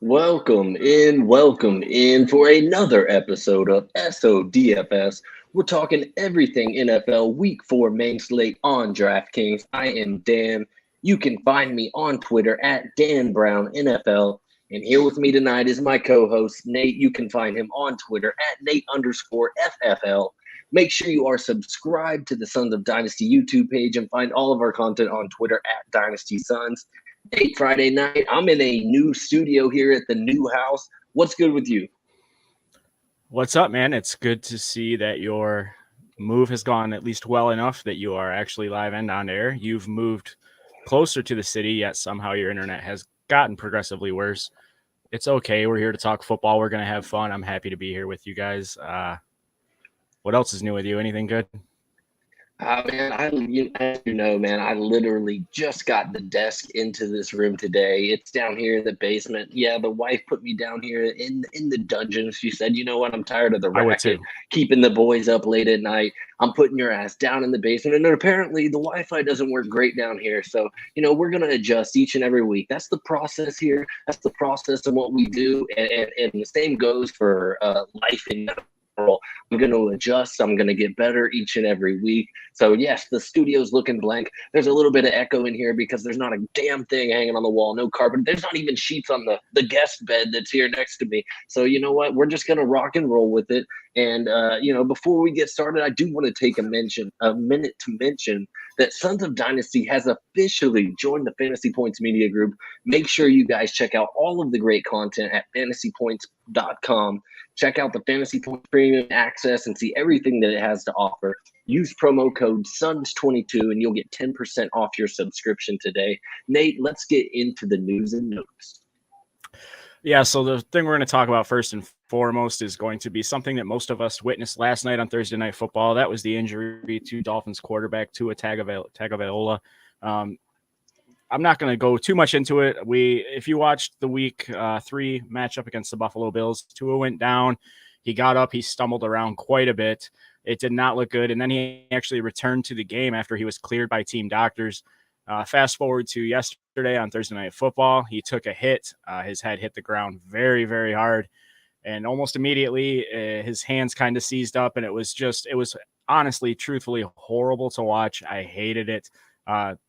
Welcome in for another episode of SODFS. We're talking everything NFL Week 4 main slate on DraftKings. I am Dan. You can find me on Twitter at Dan Brown NFL. And here with me tonight is my co-host, Nate. You can find him on Twitter at Nate_FFL. Make sure you are subscribed to the Sons of Dynasty YouTube page and find all of our content on Twitter at Dynasty Sons. Hey, Friday night. I'm in a new studio here at the new house. What's good with you? What's up, man? It's good to see that your move has gone at least well enough that you are actually live and on air. You've moved closer to the city, yet somehow your internet has gotten progressively worse. It's okay. We're here to talk football. We're going to have fun. I'm happy to be here with you guys. What else is new with you? Anything good? Man, as you know, man, I literally just got the desk into this room today. It's down here in the basement. Yeah, the wife put me down here in the dungeon. She said, "You know what? I'm tired of the I would racket, too. keeping the boys up late at night. I'm putting your ass down in the basement." And then apparently the Wi-Fi doesn't work great down here. So, we're gonna adjust each and every week. That's the process here. That's the process of what we do. And the same goes for life in general. I'm going to adjust. I'm going to get better each and every week. So, yes, the studio's looking blank. There's a little bit of echo in here because there's not a damn thing hanging on the wall, no carpet. There's not even sheets on the guest bed that's here next to me. So, you know what? We're just going to rock and roll with it. And, before we get started, I do want to take a minute to mention that Sons of Dynasty has officially joined the Fantasy Points Media Group. Make sure you guys check out all of the great content at fantasypoints.com. Check out the Fantasy Points Premium Access and see everything that it has to offer. Use promo code SUNS22 and you'll get 10% off your subscription today. Nate, let's get into the news and notes. Yeah, so the thing we're going to talk about first and foremost is going to be something that most of us witnessed last night on Thursday Night Football. That was the injury to Dolphins quarterback Tua Tagovailoa. I'm not going to go too much into it. If you watched the week 3 matchup against the Buffalo Bills, Tua went down. He got up. He stumbled around quite a bit. It did not look good. And then he actually returned to the game after he was cleared by team doctors. Fast forward to yesterday on Thursday Night Football, he took a hit. His head hit the ground very, very hard. And almost immediately, his hands kind of seized up. And it was honestly, truthfully horrible to watch. I hated it.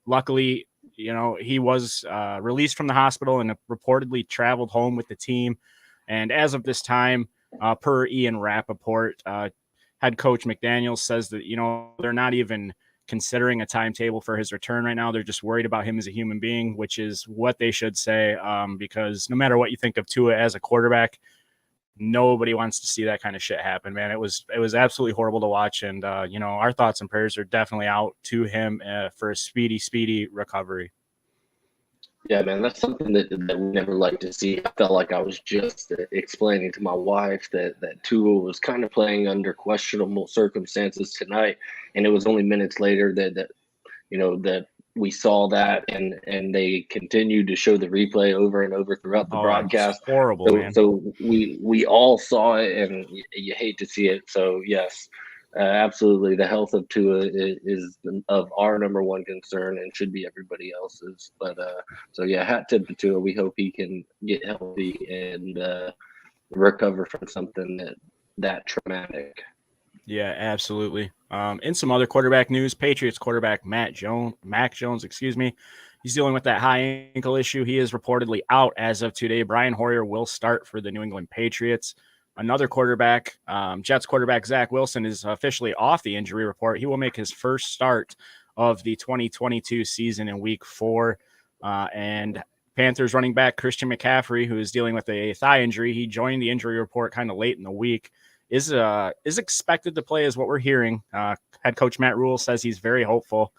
Luckily, he was released from the hospital and reportedly traveled home with the team. And as of this time, per Ian Rappaport, head coach McDaniels says that, they're not even considering a timetable for his return right now. They're just worried about him as a human being, which is what they should say, because no matter what you think of Tua as a quarterback, nobody wants to see that kind of shit happen, man. It was absolutely horrible to watch. And, our thoughts and prayers are definitely out to him for a speedy recovery. Yeah, man, that's something that we never like to see. I felt like I was just explaining to my wife that Tua was kind of playing under questionable circumstances tonight, and it was only minutes later that we saw that, and they continued to show the replay over and over throughout the broadcast. Horrible, so, man. So we all saw it, and you hate to see it. So yes. Absolutely, the health of Tua is of our number one concern and should be everybody else's. But so yeah, hat tip to Tua. We hope he can get healthy and recover from something that traumatic. Yeah, absolutely. In some other quarterback news, Patriots quarterback Mac Jones, he's dealing with that high ankle issue. He is reportedly out as of today. Brian Hoyer will start for the New England Patriots. Another quarterback, Jets quarterback Zach Wilson, is officially off the injury report. He will make his first start of the 2022 season in Week 4. And Panthers running back Christian McCaffrey, who is dealing with a thigh injury, he joined the injury report kind of late in the week, is expected to play, is what we're hearing. Head coach Matt Rule says he's very hopeful.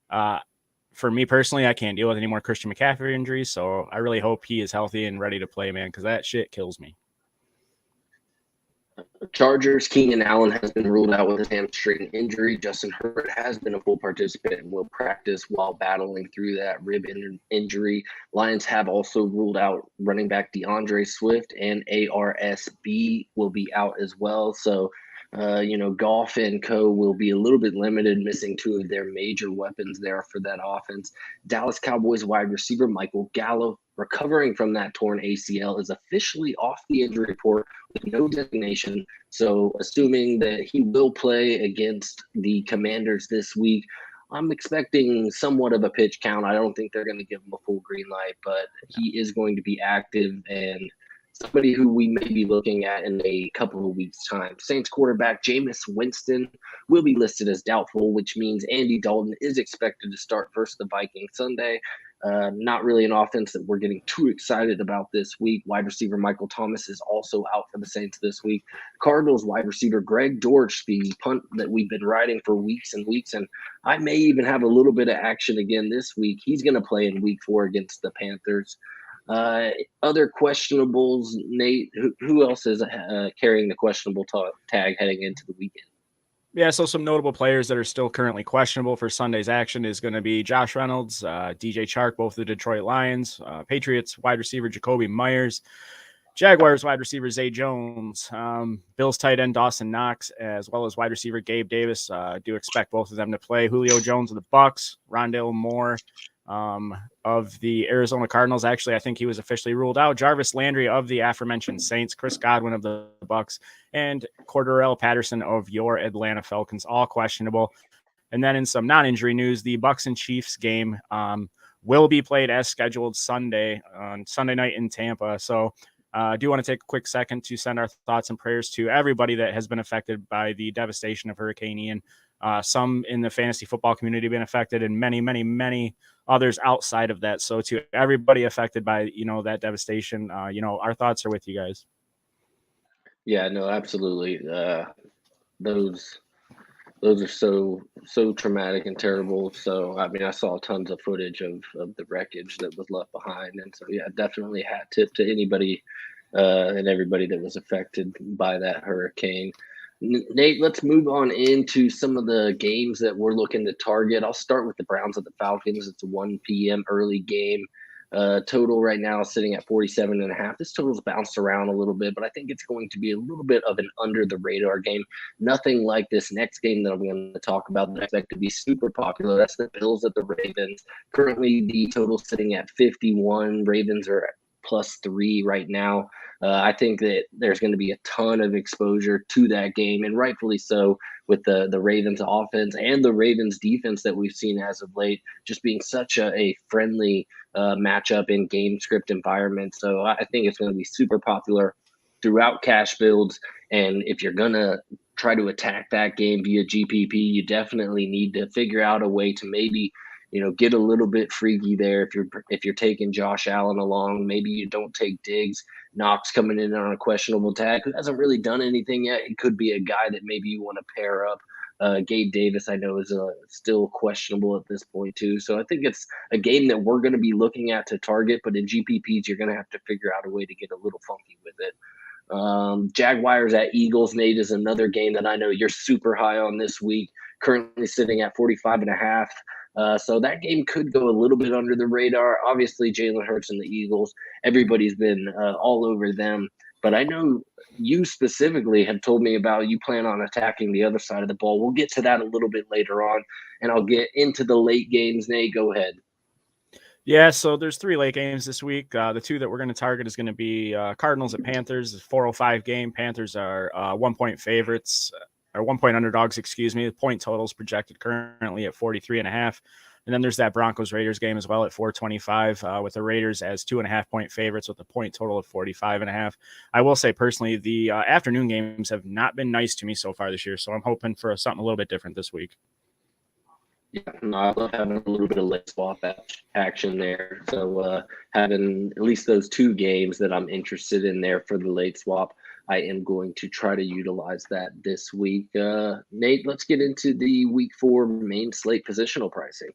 For me personally, I can't deal with any more Christian McCaffrey injuries, so I really hope he is healthy and ready to play, man, because that shit kills me. Chargers, Keenan Allen has been ruled out with his hamstring injury. Justin Herbert has been a full participant and will practice while battling through that rib injury. Lions have also ruled out running back DeAndre Swift, and ARSB will be out as well. So Goff and co will be a little bit limited, missing two of their major weapons there for that offense. Dallas Cowboys wide receiver Michael Gallup, recovering from that torn ACL, is officially off the injury report with no designation. So, assuming that he will play against the Commanders this week, I'm expecting somewhat of a pitch count. I don't think they're going to give him a full green light, but he is going to be active and somebody who we may be looking at in a couple of weeks' time. Saints quarterback Jameis Winston will be listed as doubtful, which means Andy Dalton is expected to start versus the Vikings Sunday. Not really an offense that we're getting too excited about this week. Wide receiver Michael Thomas is also out for the Saints this week. Cardinals wide receiver Greg Dortch, the punt that we've been riding for weeks and weeks, and I may even have a little bit of action again this week. He's going to play in week 4 against the Panthers. Other questionables, Nate, who else is carrying the questionable tag heading into the weekend? Yeah, so some notable players that are still currently questionable for Sunday's action is going to be Josh Reynolds, DJ Chark, both the Detroit Lions, Patriots wide receiver Jacoby Myers, Jaguars wide receiver Zay Jones, Bills tight end Dawson Knox, as well as wide receiver Gabe Davis. Do expect both of them to play. Julio Jones of the Bucks, Rondale Moore of the Arizona Cardinals. Actually, I think he was officially ruled out. Jarvis Landry of the aforementioned Saints, Chris Godwin of the Bucks, and Cordarrelle Patterson of your Atlanta Falcons, all questionable. And then in some non-injury news, the Bucks and Chiefs game will be played as scheduled Sunday night in Tampa. So I do want to take a quick second to send our thoughts and prayers to everybody that has been affected by the devastation of Hurricane Ian. Some in the fantasy football community have been affected, and many, many, many others outside of that. So to everybody affected by, that devastation, our thoughts are with you guys. Yeah, no, absolutely. Those are so traumatic and terrible. So, I mean, I saw tons of footage of the wreckage that was left behind. And so, yeah, definitely hat tip to anybody and everybody that was affected by that hurricane. Nate, let's move on into some of the games that we're looking to target. I'll start with the Browns at the Falcons. It's a 1 p.m. early game. Total right now is sitting at 47.5. This total's bounced around a little bit, but I think it's going to be a little bit of an under the radar game. Nothing like this next game that I'm going to talk about that I expect to be super popular. That's the Bills at the Ravens. Currently, the total sitting at 51. Ravens are at +3 right now. I think that there's going to be a ton of exposure to that game, and rightfully so, with the Ravens offense and the Ravens defense that we've seen as of late, just being such a friendly matchup in game script environment. So I think it's going to be super popular throughout cash builds. And if you're going to try to attack that game via GPP, you definitely need to figure out a way to maybe get a little bit freaky there. If you're taking Josh Allen along, maybe you don't take Diggs. Knox coming in on a questionable tag, who hasn't really done anything yet. It could be a guy that maybe you want to pair up. Gabe Davis, I know, is still questionable at this point too. So I think it's a game that we're going to be looking at to target, but in GPPs, you're going to have to figure out a way to get a little funky with it. Jaguars at Eagles, Nate, is another game that I know you're super high on this week, currently sitting at 45.5. So that game could go a little bit under the radar. Obviously, Jalen Hurts and the Eagles, everybody's been all over them. But I know you specifically have told me about you plan on attacking the other side of the ball. We'll get to that a little bit later on, and I'll get into the late games. Nate, go ahead. Yeah, so there's 3 late games this week. The 2 that we're going to target is going to be Cardinals at Panthers. It's a 4:05 game. Panthers are 1-point favorites, or 1-point underdogs, excuse me. The point total is projected currently at 43.5. And then there's that Broncos-Raiders game as well at 4:25 with the Raiders as 2.5-point favorites with a point total of 45.5. I will say personally, the afternoon games have not been nice to me so far this year, so I'm hoping for something a little bit different this week. Yeah, no, I love having a little bit of late swap action there. So having at least those 2 games that I'm interested in there for the late swap, I am going to try to utilize that this week. Nate, let's get into the week 4 main slate positional pricing.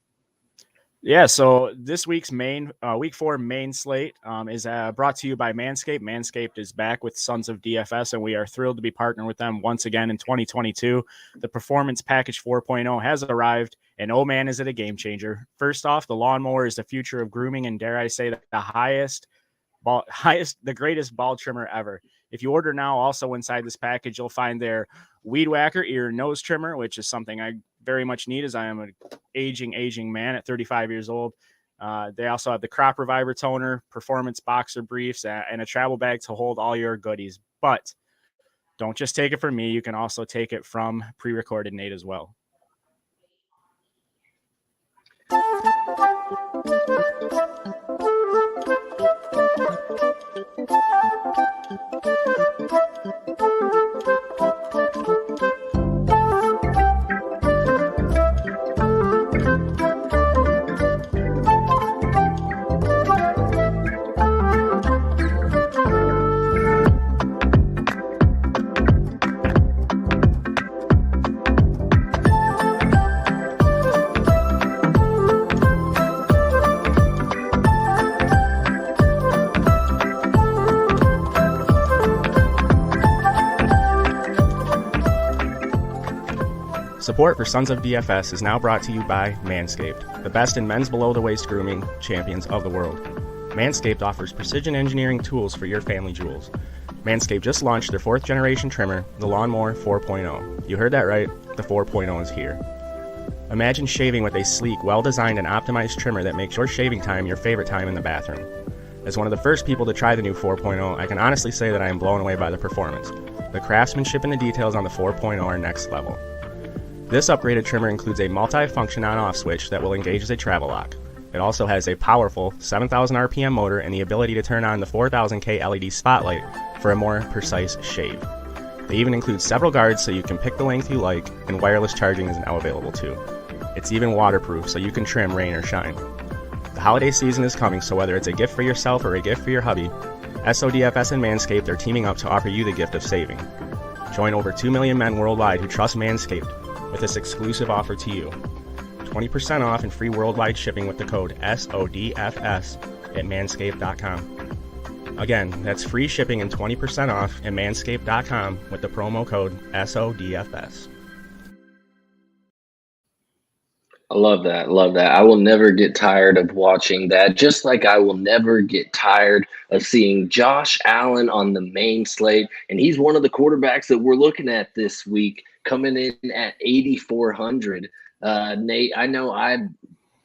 Yeah, so this week's week 4 main slate is brought to you by Manscaped. Manscaped is back with Sons of DFS, and we are thrilled to be partnering with them once again in 2022. The Performance Package 4.0 has arrived, and oh man, is it a game changer. First off, the lawnmower is the future of grooming, and dare I say that the greatest ball trimmer ever. If you order now, also inside this package, you'll find their Weed Whacker ear and nose trimmer, which is something I very much need as I am an aging man at 35 years old. They also have the Crop Reviver toner, performance boxer briefs, and a travel bag to hold all your goodies. But don't just take it from me. You can also take it from pre-recorded Nate as well. Support for Sons of DFS is now brought to you by Manscaped, the best in men's below-the-waist grooming champions of the world. Manscaped offers precision engineering tools for your family jewels. Manscaped just launched their 4th-generation trimmer, the Lawnmower 4.0. You heard that right, the 4.0 is here. Imagine shaving with a sleek, well-designed and optimized trimmer that makes your shaving time your favorite time in the bathroom. As one of the first people to try the new 4.0, I can honestly say that I am blown away by the performance. The craftsmanship and the details on the 4.0 are next level. This upgraded trimmer includes a multi-function on-off switch that will engage as a travel lock. It also has a powerful 7,000 RPM motor and the ability to turn on the 4000K LED spotlight for a more precise shave. They even include several guards so you can pick the length you like, and wireless charging is now available too. It's even waterproof so you can trim rain or shine. The holiday season is coming, so whether it's a gift for yourself or a gift for your hubby, SODFS and Manscaped are teaming up to offer you the gift of saving. Join over 2 million men worldwide who trust Manscaped with this exclusive offer to you. 20% off and free worldwide shipping with the code SODFS at manscaped.com. Again, that's free shipping and 20% off at manscaped.com with the promo code SODFS. I love that. Love that. I will never get tired of watching that, just like I will never get tired of seeing Josh Allen on the main slate. And he's one of the quarterbacks that we're looking at this week, coming in at 8,400. Nate, I know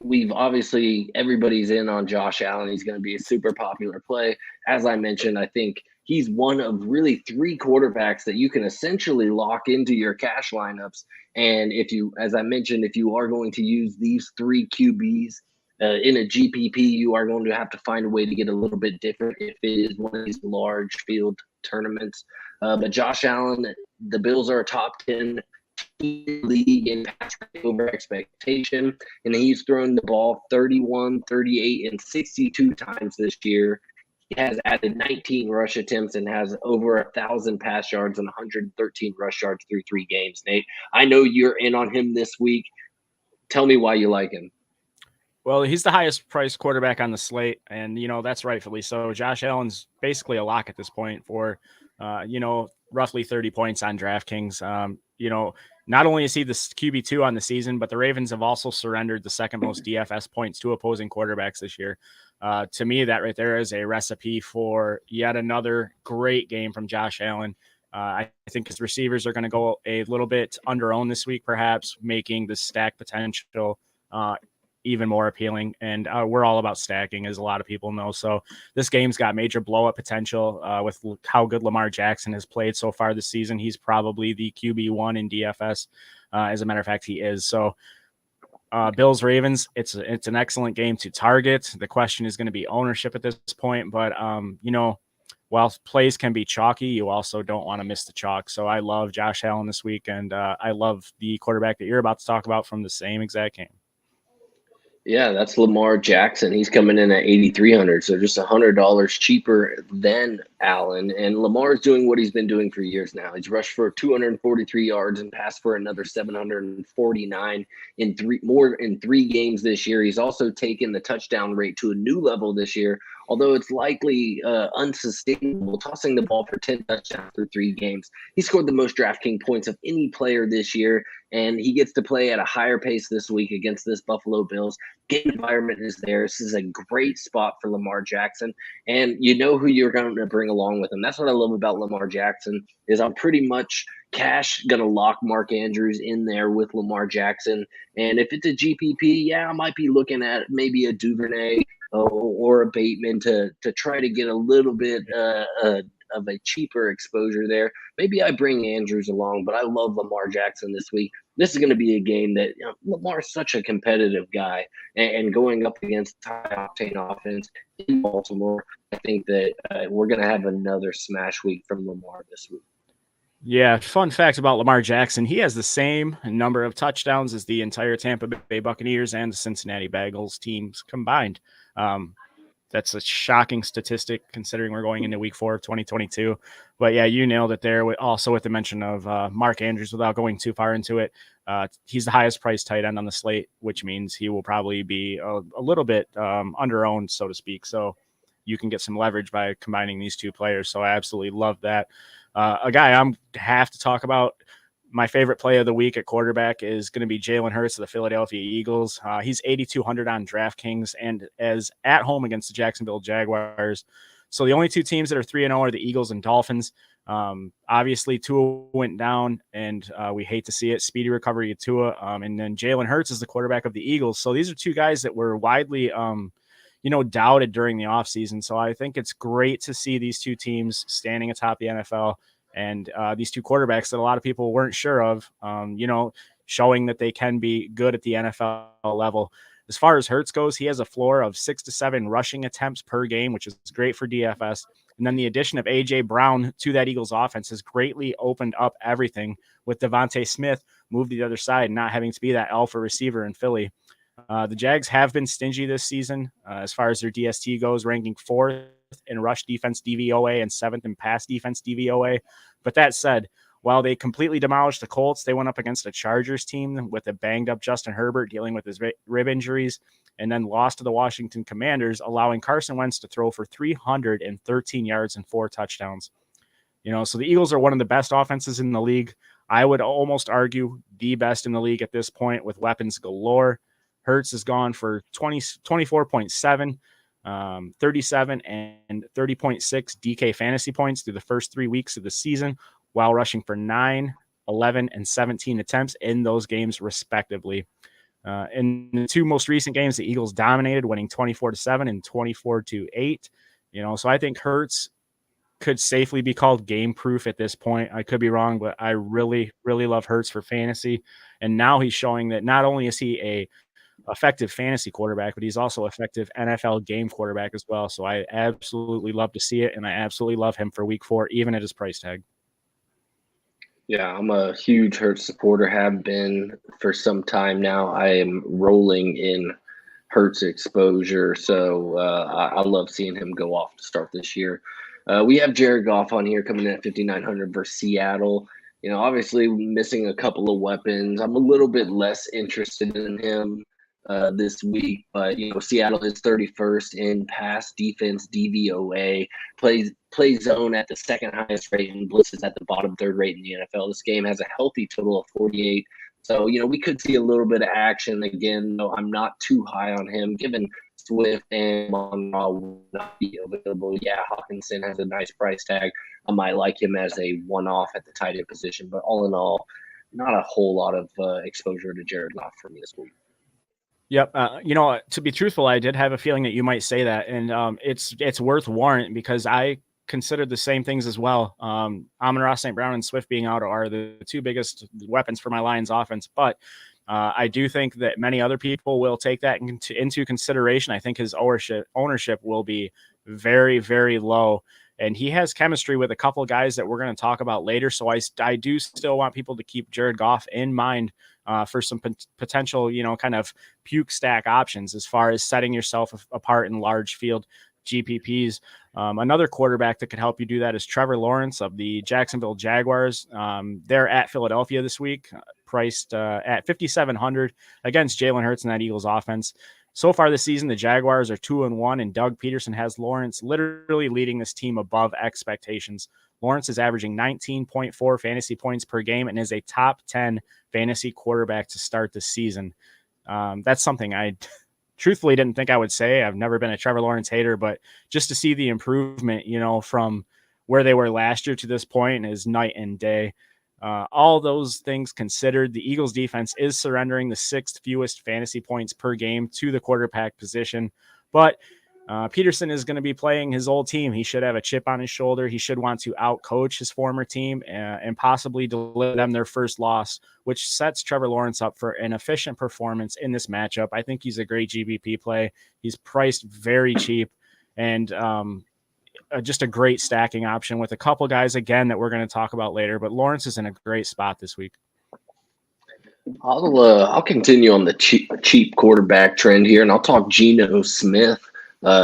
we've obviously everybody's in on Josh Allen. He's going to be a super popular play. As I mentioned, I think he's one of really 3 quarterbacks that you can essentially lock into your cash lineups. And if you, as I mentioned, if you are going to use these 3 QBs in a GPP, you are going to have to find a way to get a little bit different if it is one of these large field tournaments. But Josh Allen, the Bills are a top 10 league in pass over expectation, and he's thrown the ball 31, 38, and 62 times this year. He has added 19 rush attempts and has over 1,000 pass yards and 113 rush yards through 3 games. Nate, I know you're in on him this week. Tell me why you like him. Well, he's the highest priced quarterback on the slate, and, that's rightfully so. Josh Allen's basically a lock at this point for, roughly 30 points on DraftKings. Not only is he the QB2 on the season, but the Ravens have also surrendered the second most DFS points to opposing quarterbacks this year. To me, that right there is a recipe for yet another great game from Josh Allen. I think his receivers are going to go a little bit under-owned this week, perhaps making the stack potential even more appealing. And we're all about stacking, as a lot of people know. So this game's got major blow-up potential with how good Lamar Jackson has played so far this season. He's probably the QB1 in DFS. As a matter of fact, he is. So Bills Ravens, it's an excellent game to target. The question is going to be ownership at this point. But, while plays can be chalky, you also don't want to miss the chalk. So I love Josh Allen this week, and I love the quarterback that you're about to talk about from the same exact game. Yeah, that's Lamar Jackson. He's coming in at 8,300, so just $100 cheaper than Allen. And Lamar's doing what he's been doing for years now. He's rushed for 243 yards and passed for another 749 in 3 games this year. He's also taken the touchdown rate to a new level this year, although it's likely unsustainable, tossing the ball for 10 touchdowns through 3 games. He scored the most DraftKings points of any player this year, and he gets to play at a higher pace this week against this Buffalo Bills. Game environment is there. This is a great spot for Lamar Jackson, and you know who you're going to bring along with him. That's what I love about Lamar Jackson is I'm pretty much cash going to lock Mark Andrews in there with Lamar Jackson. And if it's a GPP, yeah, I might be looking at maybe a Duvernay or a Bateman to try to get a little bit of a cheaper exposure there. Maybe I bring Andrews along, but I love Lamar Jackson this week. This is going to be a game that Lamar's such a competitive guy, and going up against high octane offense in Baltimore, I think that we're going to have another smash week from Lamar this week. Yeah, fun fact about Lamar Jackson. He has the same number of touchdowns as the entire Tampa Bay Buccaneers and the Cincinnati Bengals teams combined. That's a shocking statistic considering we're going into week 4 of 2022. But yeah, you nailed it there. Also with the mention of Mark Andrews, without going too far into it, he's the highest priced tight end on the slate, which means he will probably be a little bit under-owned, so to speak. So you can get some leverage by combining these two players. So I absolutely love that. A guy I'm have to talk about, my favorite play of the week at quarterback is going to be Jalen Hurts of the Philadelphia Eagles. He's 8,200 on DraftKings and as at home against the Jacksonville Jaguars. So the only two teams that are 3-0 are the Eagles and Dolphins. Obviously, Tua went down, and we hate to see it. Speedy recovery of Tua. And then Jalen Hurts is the quarterback of the Eagles. So these are two guys that were widely doubted during the offseason. So I think it's great to see these two teams standing atop the NFL and these two quarterbacks that a lot of people weren't sure of, showing that they can be good at the NFL level. As far as Hurts goes, he has a floor of 6 to 7 rushing attempts per game, which is great for DFS. And then the addition of A.J. Brown to that Eagles offense has greatly opened up everything, with Devontae Smith moved to the other side, not having to be that alpha receiver in Philly. The Jags have been stingy this season as far as their DST goes, ranking 4th in rush defense DVOA and 7th in pass defense DVOA. But that said, while they completely demolished the Colts, they went up against a Chargers team with a banged-up Justin Herbert dealing with his rib injuries, and then lost to the Washington Commanders, allowing Carson Wentz to throw for 313 yards and 4 touchdowns. So the Eagles are one of the best offenses in the league. I would almost argue the best in the league at this point, with weapons galore. Hurts has gone for 24.7, 37, and 30.6 DK fantasy points through the first 3 weeks of the season, while rushing for 9, 11, and 17 attempts in those games, respectively. In the 2 most recent games, the Eagles dominated, winning 24-7 and 24-8. So I think Hurts could safely be called game-proof at this point. I could be wrong, but I really, really love Hurts for fantasy. And now he's showing that not only is he a effective fantasy quarterback, but he's also effective NFL game quarterback as well. So I absolutely love to see it, and I absolutely love him for week 4, even at his price tag. Yeah, I'm a huge Hurts supporter, have been for some time now. I am rolling in Hurts exposure, so I love seeing him go off to start this year. We have Jared Goff on here coming in at 5,900 versus Seattle. Obviously missing a couple of weapons. I'm a little bit less interested in him this week, but Seattle is 31st in pass defense DVOA, plays zone at the second highest rate, and blitz is at the bottom 3rd rate in the NFL. This game has a healthy total of 48. So, we could see a little bit of action again. No, I'm not too high on him, given Swift and Monroe will not be available. Yeah, Hawkinson has a nice price tag. I might like him as a one-off at the tight end position, but all in all, not a whole lot of exposure to Jared Goff for me this week. Yep. To be truthful, I did have a feeling that you might say that, and it's worth warrant because I considered the same things as well. Amon-Ra St. Brown and Swift being out are the 2 biggest weapons for my Lions offense, but I do think that many other people will take that into consideration. I think his ownership will be very, very low, and he has chemistry with a couple of guys that we're going to talk about later. So I do still want people to keep Jared Goff in mind for some potential, kind of puke stack options as far as setting yourself apart in large field GPPs. Another quarterback that could help you do that is Trevor Lawrence of the Jacksonville Jaguars. They're at Philadelphia this week, priced at 5,700 against Jalen Hurts and that Eagles offense. So far this season, the Jaguars are 2-1, and Doug Peterson has Lawrence literally leading this team above expectations. Lawrence is averaging 19.4 fantasy points per game and is a top 10 fantasy quarterback to start the season. That's something I truthfully didn't think I would say. I've never been a Trevor Lawrence hater, but just to see the improvement, from where they were last year to this point is night and day. All those things considered, the Eagles defense is surrendering the 6th fewest fantasy points per game to the quarterback position, but Peterson is going to be playing his old team. He should have a chip on his shoulder. He should want to outcoach his former team and possibly deliver them their first loss, which sets Trevor Lawrence up for an efficient performance in this matchup. I think he's a great GBP play. He's priced very cheap and just a great stacking option with a couple guys, again, that we're going to talk about later. But Lawrence is in a great spot this week. I'll continue on the cheap quarterback trend here, and I'll talk Geno Smith.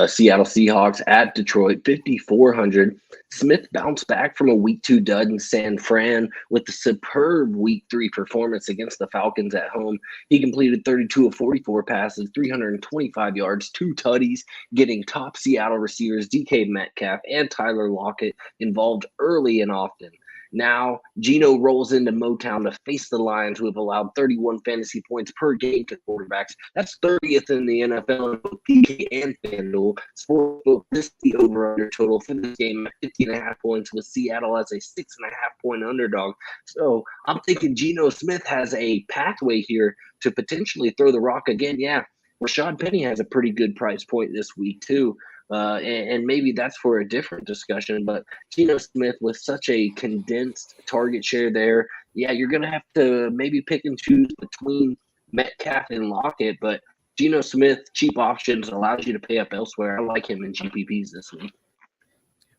Seattle Seahawks at Detroit, 5,400. Smith bounced back from a week 2 dud in San Fran with the superb week 3 performance against the Falcons at home. He completed 32 of 44 passes, 325 yards, 2 tutties, getting top Seattle receivers DK Metcalf and Tyler Lockett involved early and often. Now, Geno rolls into Motown to face the Lions, who have allowed 31 fantasy points per game to quarterbacks. That's 30th in the NFL in both PK and FanDuel. Sportsbook lists the over-under total for this game at 50.5 points, with Seattle as a 6.5-point underdog. So I'm thinking Geno Smith has a pathway here to potentially throw the rock again. Yeah, Rashad Penny has a pretty good price point this week too. And maybe that's for a different discussion, but Geno Smith with such a condensed target share there, yeah, you're going to have to maybe pick and choose between Metcalf and Lockett, but Geno Smith, cheap options, allows you to pay up elsewhere. I like him in GPPs this week.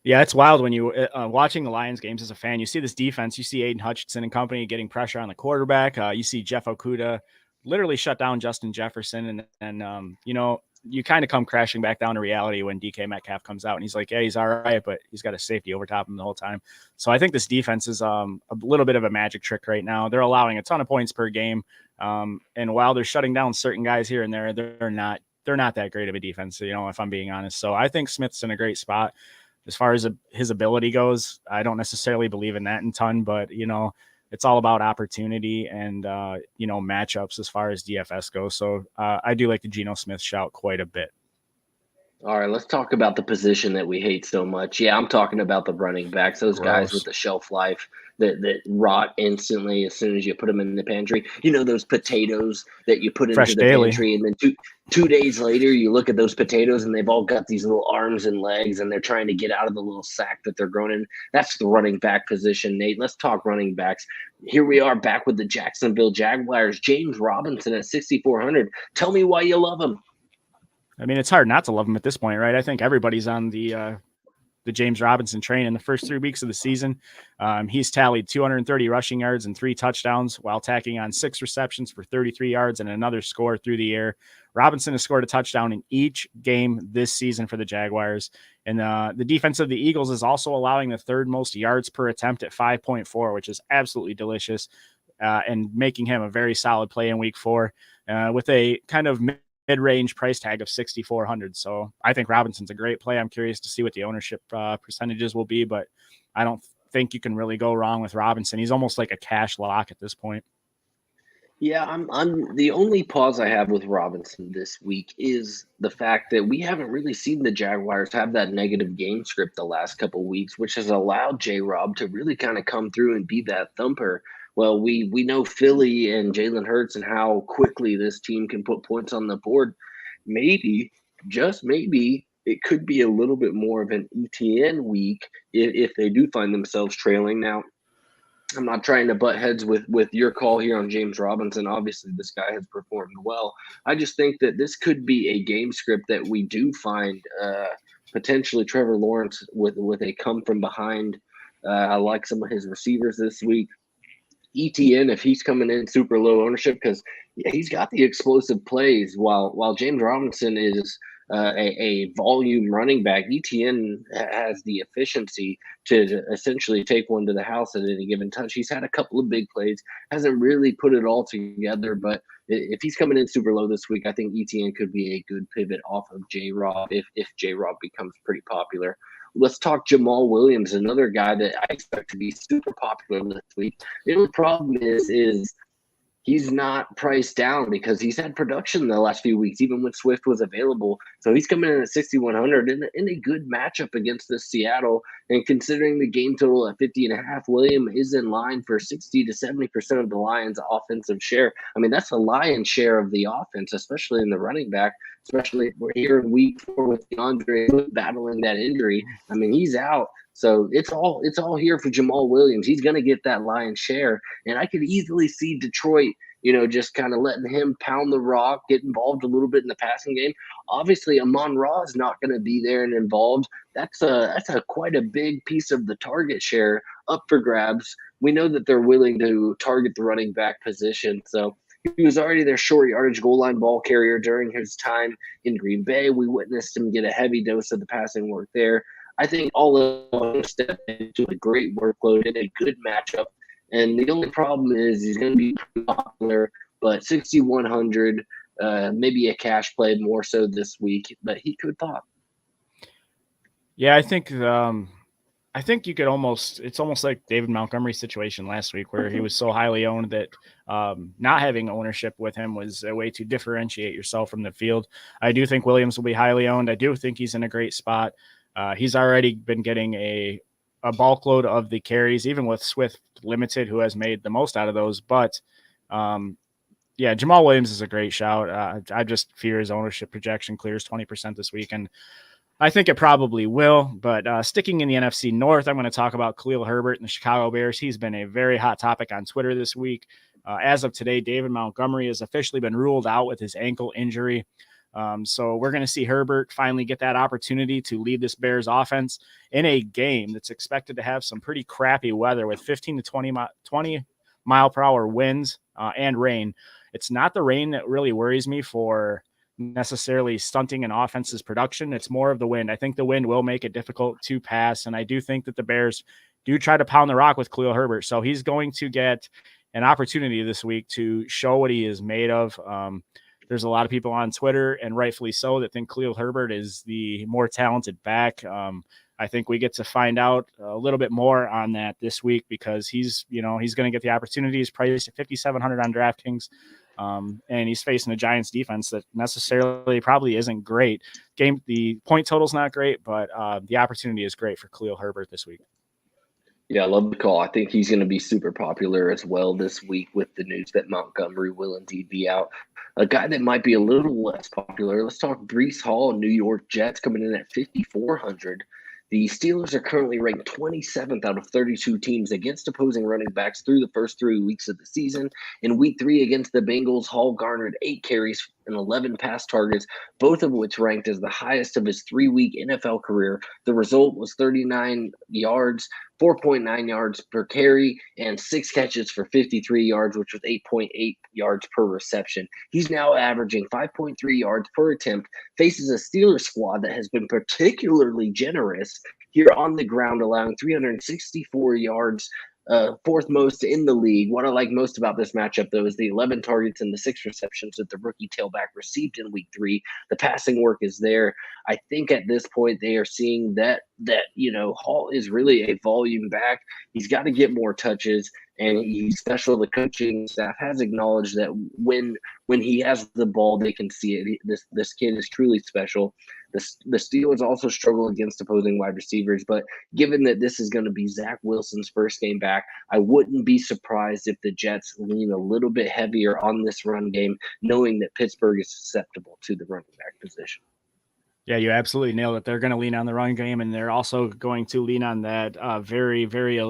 Yeah, it's wild when you watching the Lions games as a fan. You see this defense, you see Aiden Hutchinson and company getting pressure on the quarterback. You see Jeff Okudah literally shut down Justin Jefferson, and you kind of come crashing back down to reality when DK Metcalf comes out and he's like, yeah, he's all right, but he's got a safety over top of him the whole time. So I think this defense is a little bit of a magic trick right now. They're allowing a ton of points per game. And while they're shutting down certain guys here and there, they're not that great of a defense, if I'm being honest. So I think Smith's in a great spot. As far as his ability goes, I don't necessarily believe in that in ton, but it's all about opportunity and, matchups as far as DFS goes. So I do like the Geno Smith shout quite a bit. All right, let's talk about the position that we hate so much. Yeah, I'm talking about the running backs, those guys with the shelf life that rot instantly as soon as you put them in the pantry. Those potatoes that you put into the pantry, and then two days later you look at those potatoes and they've all got these little arms and legs and they're trying to get out of the little sack that they're growing in. That's the running back position, Nate. Let's talk running backs. Here we are back with the Jacksonville Jaguars. James Robinson at 6,400. Tell me why you love him. I mean, it's hard not to love him at this point, right? I think everybody's on the James Robinson train in the first 3 weeks of the season. He's tallied 230 rushing yards and 3 touchdowns while tacking on 6 receptions for 33 yards and another score through the air. Robinson has scored a touchdown in each game this season for the Jaguars. And the defense of the Eagles is also allowing the 3rd most yards per attempt at 5.4, which is absolutely delicious and making him a very solid play in week 4 with a kind of mid-range price tag of 6,400. So I think Robinson's a great play. I'm curious to see what the ownership percentages will be, but I don't think you can really go wrong with Robinson. He's almost like a cash lock at this point. Yeah, I'm the only pause I have with Robinson this week is the fact that we haven't really seen the Jaguars have that negative game script the last couple of weeks, which has allowed J-Rob to really kind of come through and be that thumper. Well, we know Philly and Jalen Hurts and how quickly this team can put points on the board. Maybe, just maybe, it could be a little bit more of an ETN week if they do find themselves trailing. Now, I'm not trying to butt heads with your call here on James Robinson. Obviously, this guy has performed well. I just think that this could be a game script that we do find potentially Trevor Lawrence with a come from behind. I like some of his receivers this week. ETN, if he's coming in super low ownership, because he's got the explosive plays while James Robinson is a volume running back, ETN has the efficiency to essentially take one to the house at any given touch. He's had a couple of big plays, hasn't really put it all together, but if he's coming in super low this week, I think ETN could be a good pivot off of J-Rob if J-Rob becomes pretty popular. Let's talk Jamal Williams, another guy that I expect to be super popular this week. The only problem is he's not priced down because he's had production in the last few weeks, even when Swift was available. So he's coming in at 6,100 in a good matchup against this Seattle. And considering the game total at 50.5, William is in line for 60 to 70% of the Lions' offensive share. I mean, that's the lion's share of the offense, especially in the running back, especially we're here in week 4 with DeAndre battling that injury. I mean, he's out. So it's all here for Jamal Williams. He's going to get that lion's share. And I could easily see Detroit, just kind of letting him pound the rock, get involved a little bit in the passing game. Obviously, Amon-Ra is not going to be there and involved. That's a quite a big piece of the target share up for grabs. We know that they're willing to target the running back position. So he was already their short yardage goal line ball carrier during his time in Green Bay. We witnessed him get a heavy dose of the passing work there. I think all of them step into a great workload in a good matchup. And the only problem is he's going to be pretty popular, but 6,100, maybe a cash play more so this week, but he could pop. Yeah, I think you could it's almost like David Montgomery's situation last week where he was so highly owned that not having ownership with him was a way to differentiate yourself from the field. I do think Williams will be highly owned. I do think he's in a great spot. He's already been getting a bulk load of the carries, even with Swift limited, who has made the most out of those. But Jamal Williams is a great shout. I just fear his ownership projection clears 20% this week, and I think it probably will. But sticking in the NFC North, I'm going to talk about Khalil Herbert and the Chicago Bears. He's been a very hot topic on Twitter this week. As of today, David Montgomery has officially been ruled out with his ankle injury. So we're going to see Herbert finally get that opportunity to lead this Bears offense in a game that's expected to have some pretty crappy weather with 15 to 20 mile per hour winds and rain. It's not the rain that really worries me for necessarily stunting an offense's production. It's more of the wind. I think the wind will make it difficult to pass. And I do think that the Bears do try to pound the rock with Khalil Herbert. So he's going to get an opportunity this week to show what he is made of. There's a lot of people on Twitter, and rightfully so, that think Khalil Herbert is the more talented back. I think we get to find out a little bit more on that this week because he's going to get the opportunity. He's priced at 5,700 on DraftKings, and he's facing a Giants defense that necessarily probably isn't great. The point total's not great, but the opportunity is great for Khalil Herbert this week. Yeah, I love the call. I think he's going to be super popular as well this week with the news that Montgomery will indeed be out. A guy that might be a little less popular, let's talk Breece Hall, New York Jets, coming in at 5,400. The Steelers are currently ranked 27th out of 32 teams against opposing running backs through the first 3 weeks of the season. In week 3 against the Bengals, Hall garnered 8 carries and 11 pass targets, both of which ranked as the highest of his 3-week NFL career. The result was 39 yards, 4.9 yards per carry, and 6 catches for 53 yards, which was 8.8 yards per reception. He's now averaging 5.3 yards per attempt, faces a Steelers squad that has been particularly generous here on the ground, allowing 364 yards, fourth most in the league. What I like most about this matchup, though, is the 11 targets and the 6 receptions that the rookie tailback received in week 3. The passing work is there. I think at this point they are seeing that Hall is really a volume back. He's got to get more touches, and he's special. The coaching staff has acknowledged that when he has the ball, they can see it. This kid is truly special. The Steelers also struggle against opposing wide receivers, but given that this is going to be Zach Wilson's first game back, I wouldn't be surprised if the Jets lean a little bit heavier on this run game, knowing that Pittsburgh is susceptible to the running back position. Yeah, you absolutely nailed it. They're going to lean on the run game, and they're also going to lean on that very, very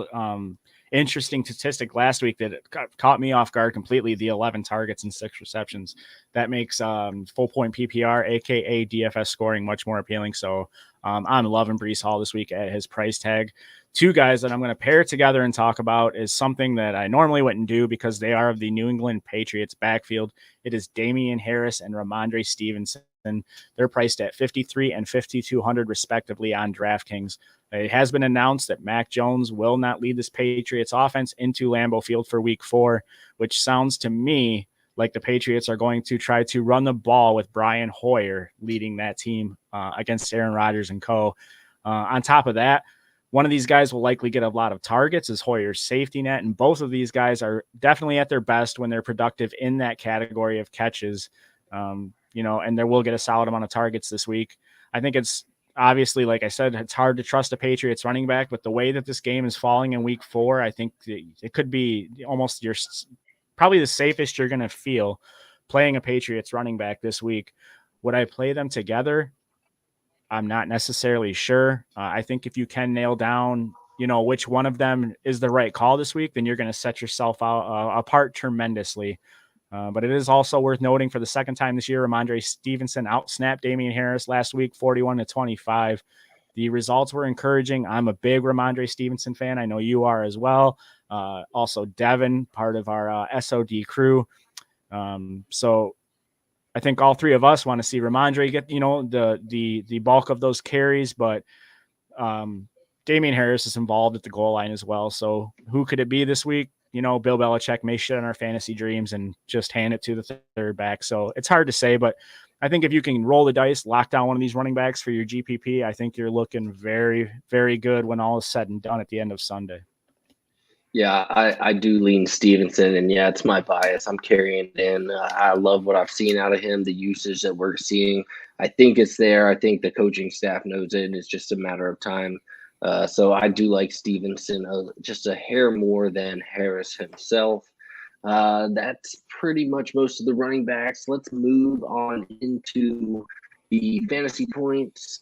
interesting statistic last week that caught me off guard completely, the 11 targets and 6 receptions. That makes full point PPR, aka DFS scoring, much more appealing. So I'm loving Breece Hall this week at his price tag. 2 guys that I'm going to pair together and talk about is something that I normally wouldn't do because they are of the New England Patriots backfield. It is Damian Harris and Ramondre Stevenson. They're priced at 53 and 5,200 respectively on DraftKings. It has been announced that Mac Jones will not lead this Patriots offense into Lambeau Field for week 4, which sounds to me like the Patriots are going to try to run the ball with Brian Hoyer leading that team against Aaron Rodgers and co. On top of that, one of these guys will likely get a lot of targets as Hoyer's safety net, and both of these guys are definitely at their best when they're productive in that category of catches, and they will get a solid amount of targets this week. I think it's obviously, like I said, it's hard to trust a Patriots running back, but the way that this game is falling in week 4, I think it could be almost probably the safest you're going to feel playing a Patriots running back this week. Would I play them together? I'm not necessarily sure. I think if you can nail down, which one of them is the right call this week, then you're going to set yourself apart tremendously. But it is also worth noting for the second time this year, Ramondre Stevenson outsnapped Damian Harris last week, 41-25. The results were encouraging. I'm a big Ramondre Stevenson fan. I know you are as well. Also Devin, part of our SOD crew. So I think all three of us want to see Ramondre get, the bulk of those carries, but Damian Harris is involved at the goal line as well. So who could it be this week? Bill Belichick may shit on our fantasy dreams and just hand it to the third back. So it's hard to say, but I think if you can roll the dice, lock down one of these running backs for your GPP, I think you're looking very, very good when all is said and done at the end of Sunday. Yeah, I do lean Stevenson, and yeah, it's my bias. I'm carrying it in. I love what I've seen out of him, the usage that we're seeing. I think it's there. I think the coaching staff knows it, and it's just a matter of time. So I do like Stevenson just a hair more than Harris himself. That's pretty much most of the running backs. Let's move on into the fantasy points.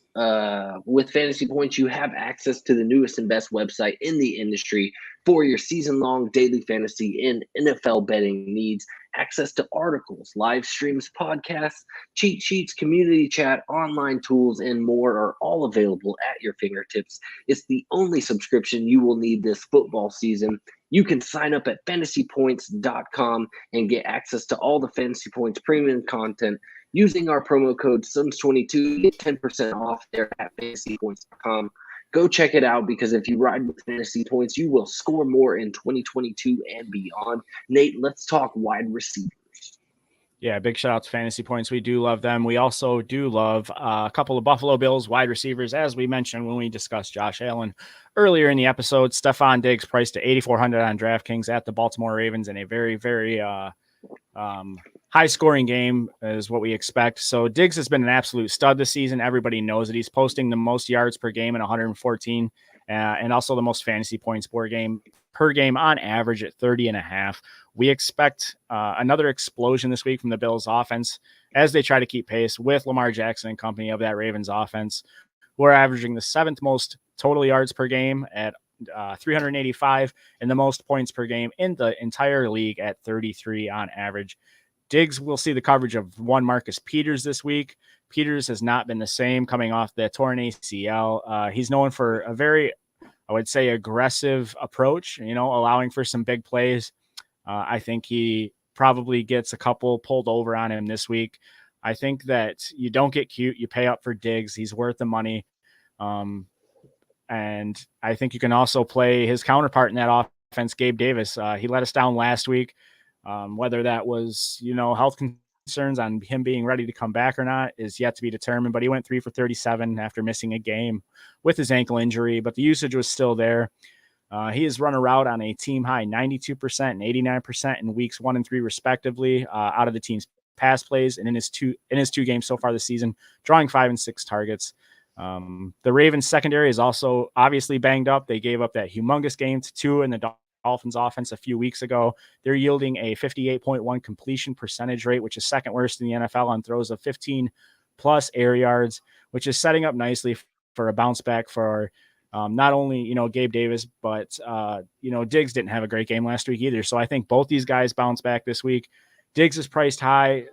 With fantasy points, you have access to the newest and best website in the industry for your season-long daily fantasy and NFL betting needs. Access to articles, live streams, podcasts, cheat sheets, community chat, online tools, and more are all available at your fingertips. It's the only subscription you will need this football season. You can sign up at fantasypoints.com and get access to all the Fantasy Points premium content using our promo code SUNS22. Get 10% off there at fantasypoints.com. Go check it out, because if you ride with Fantasy Points, you will score more in 2022 and beyond. Nate, let's talk wide receivers. Yeah, big shout out to Fantasy Points. We do love them. We also do love a couple of Buffalo Bills wide receivers, as we mentioned when we discussed Josh Allen earlier in the episode. Stephon Diggs priced at 8,400 on DraftKings at the Baltimore Ravens in a very, very high-scoring game is what we expect. So Diggs has been an absolute stud this season. Everybody knows that he's posting the most yards per game at 114, and also the most fantasy points per game on average at 30.5. We expect another explosion this week from the Bills offense as they try to keep pace with Lamar Jackson and company of that Ravens offense, who are averaging the 7th most total yards per game at 385 and the most points per game in the entire league at 33 on average. Diggs will see the coverage of one Marcus Peters this week. Peters has not been the same coming off the torn ACL. He's known for a very, I would say, aggressive approach, allowing for some big plays. I think he probably gets a couple pulled over on him this week. I think that you don't get cute. You pay up for Diggs. He's worth the money. And I think you can also play his counterpart in that offense, Gabe Davis. He let us down last week. Whether that was, health concerns on him being ready to come back or not is yet to be determined, but he went 3 for 37 after missing a game with his ankle injury, but the usage was still there. He has run a route on a team high 92% and 89% in weeks 1 and 3 respectively, out of the team's pass plays, and in his two games so far this season, drawing 5 and 6 targets. The Ravens secondary is also obviously banged up. They gave up that humongous game to Tua in the Dolphins offense a few weeks ago. They're yielding a 58.1 completion percentage rate, which is second worst in the NFL on throws of 15 plus air yards, which is setting up nicely for a bounce back for not only, Gabe Davis, but, Diggs didn't have a great game last week either. So I think both these guys bounce back this week. Diggs is priced high.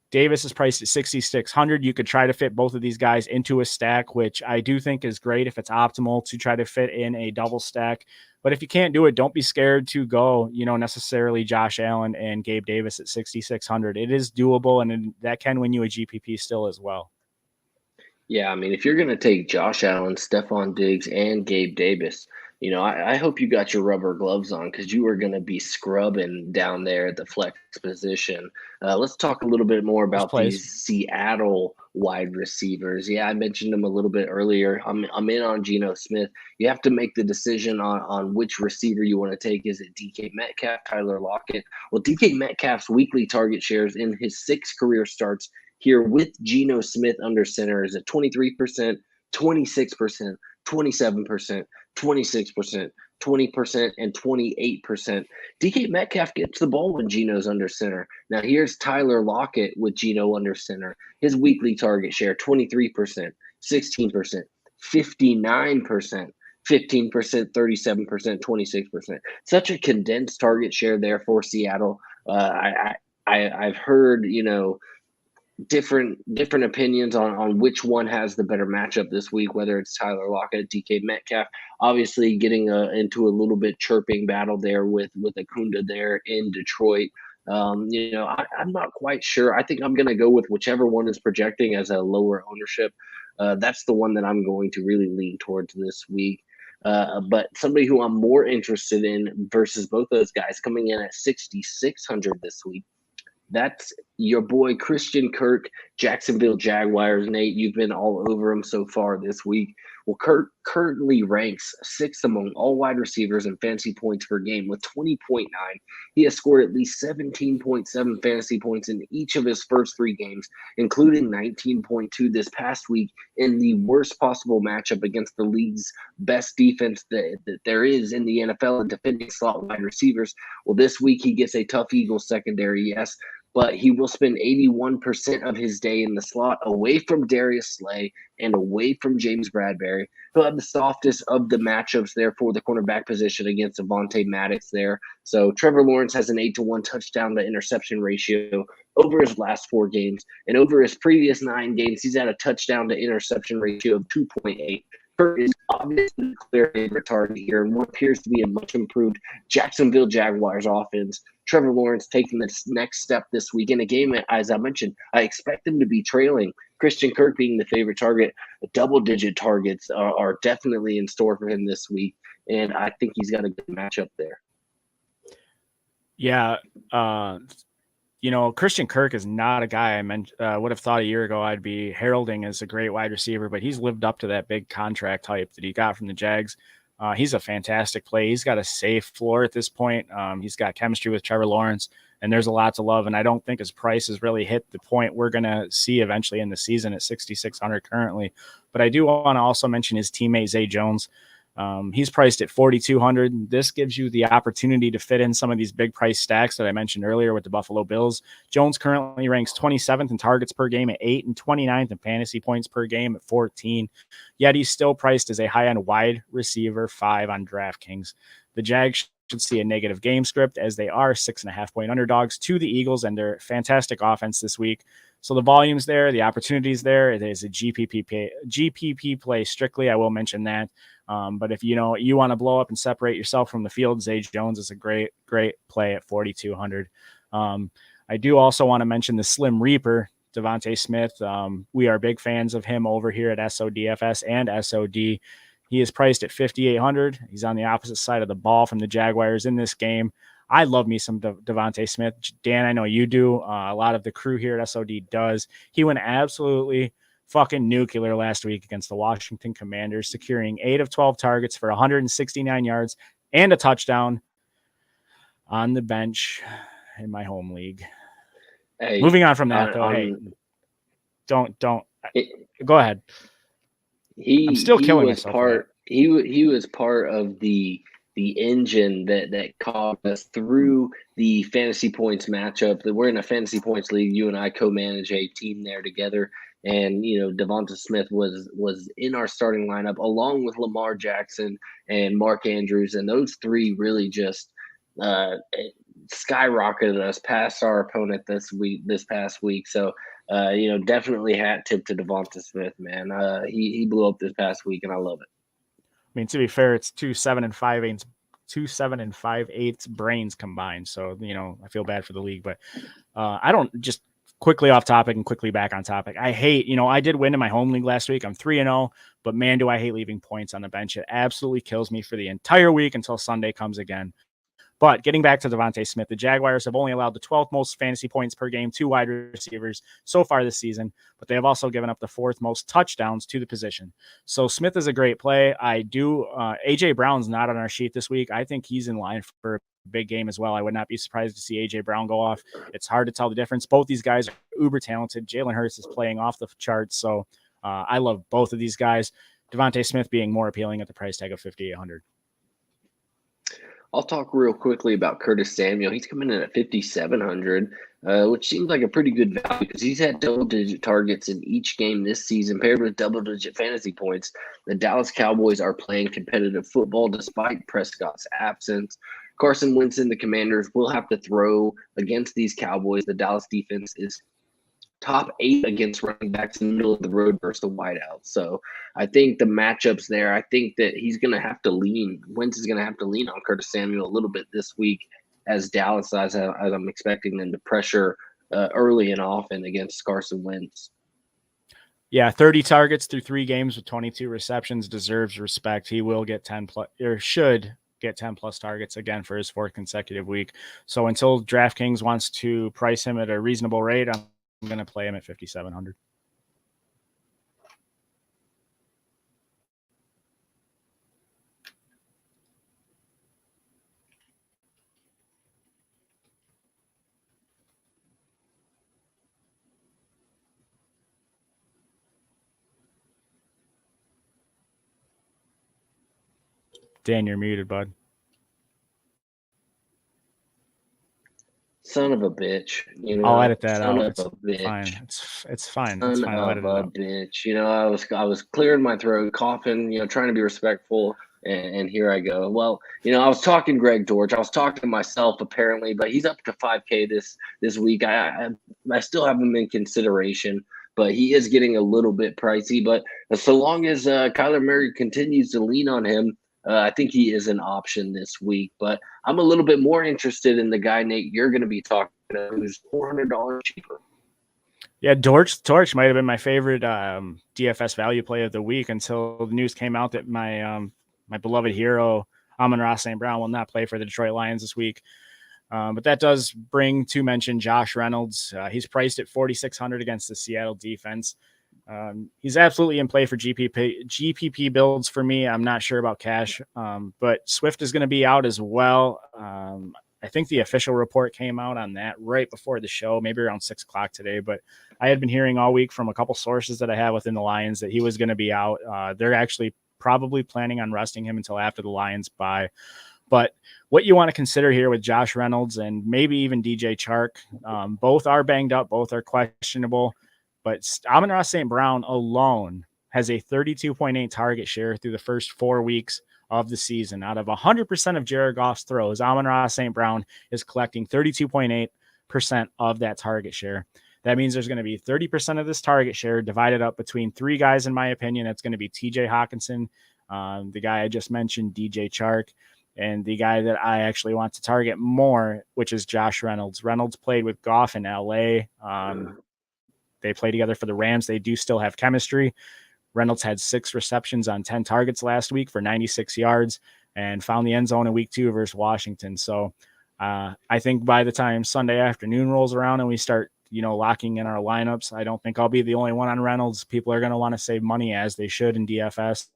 Davis is priced at 6,600. You could try to fit both of these guys into a stack, which I do think is great if it's optimal to try to fit in a double stack. But if you can't do it, don't be scared to go, necessarily Josh Allen and Gabe Davis at 6,600. It is doable, and that can win you a GPP still as well. Yeah, I mean, if you're going to take Josh Allen, Stephon Diggs, and Gabe Davis, I hope you got your rubber gloves on because you are going to be scrubbing down there at the flex position. Let's talk a little bit more about these Seattle wide receivers. Yeah, I mentioned them a little bit earlier. I'm in on Geno Smith. You have to make the decision on which receiver you want to take. Is it DK Metcalf, Tyler Lockett? Well, DK Metcalf's weekly target shares in his 6 career starts here with Geno Smith under center is at 23%, 26%, 27%, 26%, 20%, and 28%. DK Metcalf gets the ball when Geno's under center. Now here's Tyler Lockett with Geno under center. His weekly target share, 23%, 16%, 59%. 15%, 37%, 26%. Such a condensed target share there for Seattle. I've heard, different opinions on which one has the better matchup this week, whether it's Tyler Lockett, DK Metcalf. Obviously getting into a little bit chirping battle there with Acuna there in Detroit. I'm not quite sure. I think I'm going to go with whichever one is projecting as a lower ownership. That's the one that I'm going to really lean towards this week. But somebody who I'm more interested in versus both those guys coming in at 6,600 this week, that's your boy Christian Kirk, Jacksonville Jaguars. Nate, you've been all over him so far this week. Well, Kirk currently ranks 6th among all wide receivers in fantasy points per game with 20.9. He has scored at least 17.7 fantasy points in each of his first 3 games, including 19.2 this past week in the worst possible matchup against the league's best defense that there is in the NFL and defending slot wide receivers. Well, this week he gets a tough Eagles secondary, yes, but he will spend 81% of his day in the slot away from Darius Slay and away from James Bradbury. He'll have the softest of the matchups there for the cornerback position against Avonte Maddox there. So Trevor Lawrence has an 8-to-1 touchdown to interception ratio over his last 4 games. And over his previous 9 games, he's at a touchdown to interception ratio of 2.8. Kirk is obviously the clear favorite target here and what appears to be a much improved Jacksonville Jaguars offense. Trevor Lawrence taking the next step this week in a game, as I mentioned, I expect him to be trailing. Christian Kirk being the favorite target. Double-digit targets are definitely in store for him this week, and I think he's got a good matchup there. Yeah, Christian Kirk is not a guy I would have thought a year ago I'd be heralding as a great wide receiver, but he's lived up to that big contract hype that he got from the Jags. He's a fantastic play. He's got a safe floor at this point. He's got chemistry with Trevor Lawrence, and there's a lot to love. And I don't think his price has really hit the point we're going to see eventually in the season at 6,600 currently. But I do want to also mention his teammate, Zay Jones. He's priced at 4,200. This gives you the opportunity to fit in some of these big price stacks that I mentioned earlier with the Buffalo Bills. Jones currently ranks 27th in targets per game at 8 and 29th in fantasy points per game at 14. Yet he's still priced as a high-end wide receiver 5 on DraftKings. The Jags should see a negative game script as they are 6.5-point underdogs to the Eagles and their fantastic offense this week. So the volume's there, the opportunity's there. It is a GPP play strictly. I will mention that. But if you want to blow up and separate yourself from the field, Zay Jones is a great play at 4,200. I do also want to mention the Slim Reaper, Devontae Smith. We are big fans of him over here at SODFS and SOD. He is priced at 5,800. He's on the opposite side of the ball from the Jaguars in this game. I love me some Devontae Smith. Dan, I know you do. A lot of the crew here at SOD does. He went absolutely fucking nuclear last week against the Washington Commanders, securing 8 of 12 targets for 169 yards and a touchdown on the bench in my home league. Hey, moving on from that, though. Don't. Go ahead. I'm still killing myself. He was part of the engine that caught us through the fantasy points matchup. That we're in a fantasy points league. You and I co-manage a team there together. And, Devonta Smith was in our starting lineup along with Lamar Jackson and Mark Andrews. And those 3 really just skyrocketed us past our opponent this past week. So, definitely hat tip to Devonta Smith, man. He blew up this past week, and I love it. I mean, to be fair, it's 2 7 and 5/8 brains combined. So, I feel bad for the league, but I don't just quickly off topic and quickly back on topic. I hate, I did win in my home league last week. I'm 3-0, but man, do I hate leaving points on the bench. It absolutely kills me for the entire week until Sunday comes again. But getting back to Devonta Smith, the Jaguars have only allowed the 12th most fantasy points per game to wide receivers so far this season, but they have also given up the 4th most touchdowns to the position. So Smith is a great play. A.J. Brown's not on our sheet this week. I think he's in line for a big game as well. I would not be surprised to see A.J. Brown go off. It's hard to tell the difference. Both these guys are uber talented. Jalen Hurts is playing off the charts, so I love both of these guys. Devonta Smith being more appealing at the price tag of $5,800. I'll talk real quickly about Curtis Samuel. He's coming in at 5,700, which seems like a pretty good value because he's had double-digit targets in each game this season, paired with double-digit fantasy points. The Dallas Cowboys are playing competitive football despite Prescott's absence. Carson Wentz and the Commanders will have to throw against these Cowboys. The Dallas defense is top 8 against running backs in the middle of the road versus the wideout. So I think the matchups there, I think that Wentz is going to have to lean on Curtis Samuel a little bit this week as Dallas, as I'm expecting them to pressure early and often against Carson Wentz. Yeah, 30 targets through 3 games with 22 receptions deserves respect. He will get 10 plus, or should get 10 plus targets again for his 4th consecutive week. So until DraftKings wants to price him at a reasonable rate, I'm going to play him at 5,700. Dan, you're muted, bud. Son of a bitch. I'll edit that son out. Of a bitch. Fine. It's fine. Son It's fine. I'll edit of it a out. bitch. I was clearing my throat, coughing, trying to be respectful, and here I go. Well, I was talking to Greg George. I was talking to myself apparently, but he's up to 5K this week. I still have him in consideration, but he is getting a little bit pricey. But so long as Kyler Murray continues to lean on him, I think he is an option this week. But I'm a little bit more interested in the guy, Nate, you're going to be talking to, who's $400 cheaper. Yeah, Torch might have been my favorite DFS value play of the week until the news came out that my beloved hero, Amon-Ra St. Brown, will not play for the Detroit Lions this week. But that does bring to mention Josh Reynolds. He's priced at 4,600 against the Seattle defense. He's absolutely in play for GPP builds for me. I'm not sure about cash, but Swift is going to be out as well. I think the official report came out on that right before the show, maybe around 6 o'clock today. But I had been hearing all week from a couple sources that I have within the Lions that he was going to be out. They're actually probably planning on resting him until after the Lions bye. But what you want to consider here with Josh Reynolds and maybe even DJ Chark, both are banged up, both are questionable. But Amon-Ra St. Brown alone has a 32.8 target share through the first 4 weeks of the season. Out of 100% of Jared Goff's throws, Amon-Ra St. Brown is collecting 32.8% of that target share. That means there's going to be 30% of this target share divided up between 3 guys, in my opinion. That's going to be TJ Hawkinson, the guy I just mentioned, DJ Chark, and the guy that I actually want to target more, which is Josh Reynolds. Reynolds played with Goff in LA. They play together for the Rams. They do still have chemistry. Reynolds had 6 receptions on 10 targets last week for 96 yards and found the end zone in week 2 versus Washington. So I think by the time Sunday afternoon rolls around and we start, locking in our lineups, I don't think I'll be the only one on Reynolds. People are going to want to save money as they should in DFS.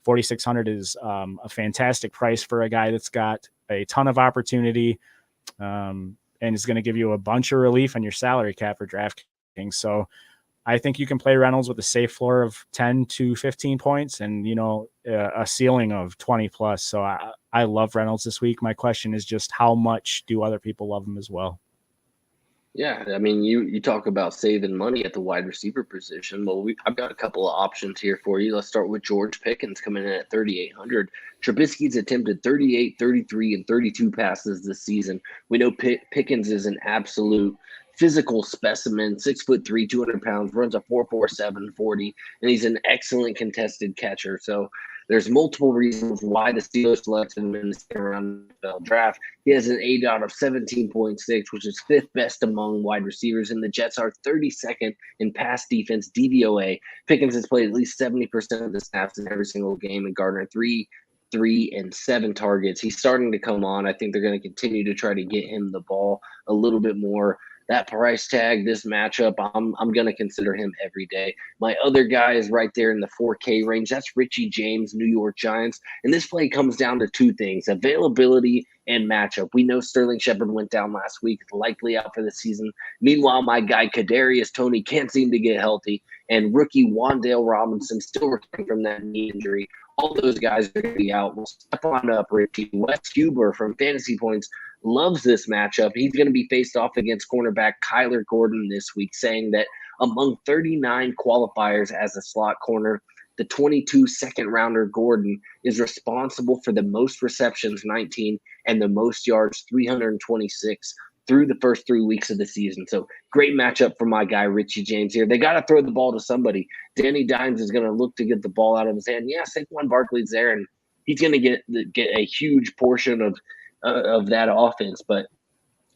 4,600 is a fantastic price for a guy that's got a ton of opportunity and is going to give you a bunch of relief on your salary cap for DraftKings. So I think you can play Reynolds with a safe floor of 10 to 15 points and, a ceiling of 20 plus. So I love Reynolds this week. My question is just how much do other people love him as well? Yeah, I mean, you talk about saving money at the wide receiver position. Well, I've got a couple of options here for you. Let's start with George Pickens coming in at 3,800. Trubisky's attempted 38, 33, and 32 passes this season. We know Pickens is an absolute physical specimen, 6'3", 200 pounds, runs a 4.47 40, and he's an excellent contested catcher. So there's multiple reasons why the Steelers selected him in the second round of the NFL draft. He has an ADOT of 17.6, which is fifth best among wide receivers, and the Jets are 32nd in pass defense DVOA. Pickens has played at least 70% of the snaps in every single game and garnered 3, and 7 targets. He's starting to come on. I think they're going to continue to try to get him the ball a little bit more. That price tag, this matchup, I'm going to consider him every day. My other guy is right there in the 4K range. That's Richie James, New York Giants. And this play comes down to two things: availability and matchup. We know Sterling Shepard went down last week, likely out for the season. Meanwhile, my guy Kadarius Toney can't seem to get healthy, and rookie Wandale Robinson still recovering from that knee injury. All those guys are going to be out. We'll step on up, Richie. Wes Huber from Fantasy Points loves this matchup. He's going to be faced off against cornerback Kyler Gordon this week, saying that among 39 qualifiers as a slot corner, the 22 second-rounder Gordon is responsible for the most receptions, 19, and the most yards, 326, through the first 3 weeks of the season. So great matchup for my guy, Richie James here. They got to throw the ball to somebody. Danny Dimes is going to look to get the ball out of his hand. Yeah, Saquon Barkley's there, and he's going to get a huge portion of that offense. But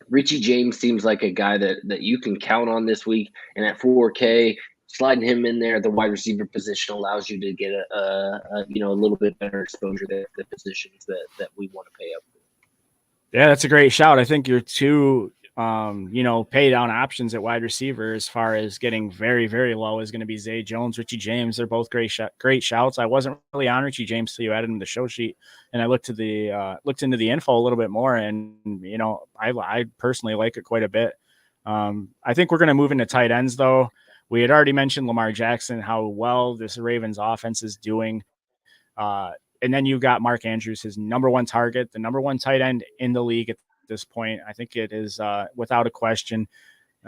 Richie James seems like a guy that you can count on this week. And at 4K, sliding him in there at the wide receiver position allows you to get a little bit better exposure to the positions that we want to pay up for. Yeah, that's a great shout. I think your two, pay down options at wide receiver as far as getting very, very low is going to be Zay Jones, Richie James. They're both great shouts. I wasn't really on Richie James till you added him to the show sheet, and I looked into the info a little bit more, and I personally like it quite a bit. I think we're going to move into tight ends though. We had already mentioned Lamar Jackson, how well this Ravens offense is doing. And then you've got Mark Andrews, his number one target, the number one tight end in the league at this point. I think it is without a question.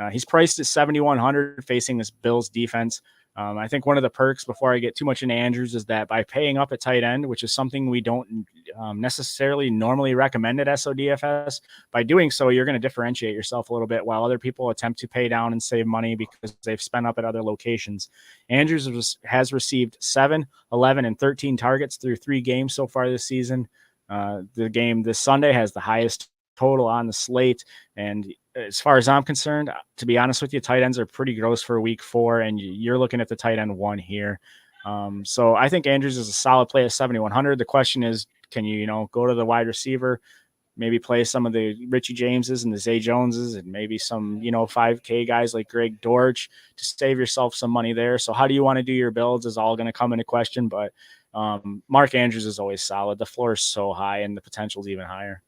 He's priced at 7,100 facing this Bills defense. I think one of the perks before I get too much into Andrews is that by paying up at tight end, which is something we don't necessarily normally recommend at SODFS, by doing so, you're going to differentiate yourself a little bit while other people attempt to pay down and save money because they've spent up at other locations. Andrews has received 7, 11, and 13 targets through 3 games so far this season. The game this Sunday has the highest total on the slate, and as far as I'm concerned, to be honest with you, tight ends are pretty gross for week 4, and you're looking at the tight end 1 here. So I think Andrews is a solid play at 7,100. The question is, can you go to the wide receiver, maybe play some of the Richie Jameses and the Zay Joneses, and maybe some 5K guys like Greg Dortch to save yourself some money there. So how do you want to do your builds is all going to come into question, but Mark Andrews is always solid. The floor is so high, and the potential is even higher.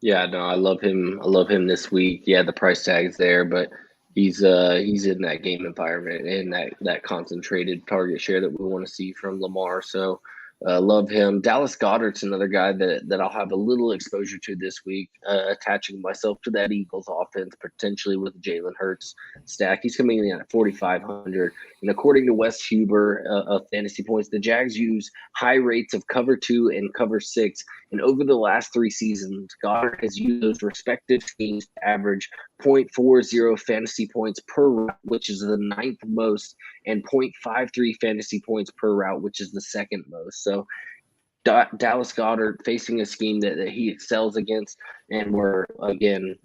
Yeah, no, I love him. I love him this week. Yeah, the price tag's there, but he's in that game environment and that concentrated target share that we want to see from Lamar. So love him. Dallas Goedert's another guy that I'll have a little exposure to this week, attaching myself to that Eagles offense, potentially with Jalen Hurts stack. He's coming in at 4,500. And according to Wes Huber of Fantasy Points, the Jags use high rates of cover 2 and cover 6. And over the last 3 seasons, Goddard has used those respective schemes to average 0.40 fantasy points per route, which is the 9th most, and 0.53 fantasy points per route, which is the 2nd most. So Dallas Goedert facing a scheme that he excels against, and we're, again,